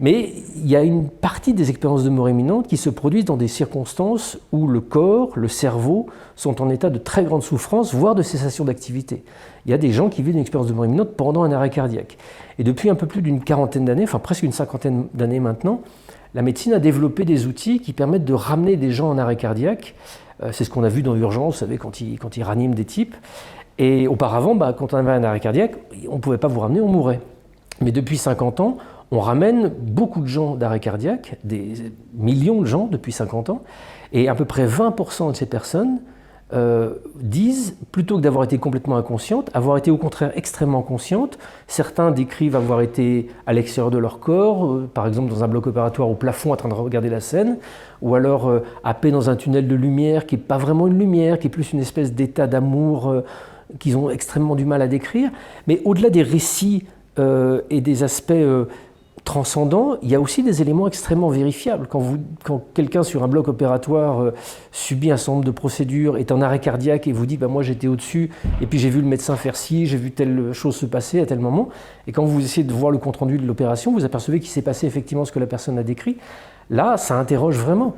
Mais il y a une partie des expériences de mort imminente qui se produisent dans des circonstances où le corps, le cerveau sont en état de très grande souffrance, voire de cessation d'activité. Il y a des gens qui vivent une expérience de mort imminente pendant un arrêt cardiaque. Et depuis un peu plus d'une quarantaine d'années, enfin presque une cinquantaine d'années maintenant, la médecine a développé des outils qui permettent de ramener des gens en arrêt cardiaque. C'est ce qu'on a vu dans l'urgence, vous savez, quand ils raniment des types. Et auparavant, quand on avait un arrêt cardiaque, on ne pouvait pas vous ramener, on mourait. Mais depuis 50 ans, on ramène beaucoup de gens d'arrêt cardiaque, des millions de gens depuis 50 ans, et à peu près 20% de ces personnes disent, plutôt que d'avoir été complètement inconscientes, avoir été au contraire extrêmement conscientes. Certains décrivent avoir été à l'extérieur de leur corps, par exemple dans un bloc opératoire au plafond en train de regarder la scène, ou alors happés dans un tunnel de lumière qui n'est pas vraiment une lumière, qui est plus une espèce d'état d'amour qu'ils ont extrêmement du mal à décrire. Mais au-delà des récits et des aspects transcendants, il y a aussi des éléments extrêmement vérifiables. Quand quelqu'un sur un bloc opératoire subit un certain nombre de procédures, est en arrêt cardiaque et vous dit moi j'étais au-dessus et puis j'ai vu le médecin faire ci, j'ai vu telle chose se passer à tel moment, et quand vous essayez de voir le compte-rendu de l'opération, vous apercevez qu'il s'est passé effectivement ce que la personne a décrit. Là, ça interroge vraiment.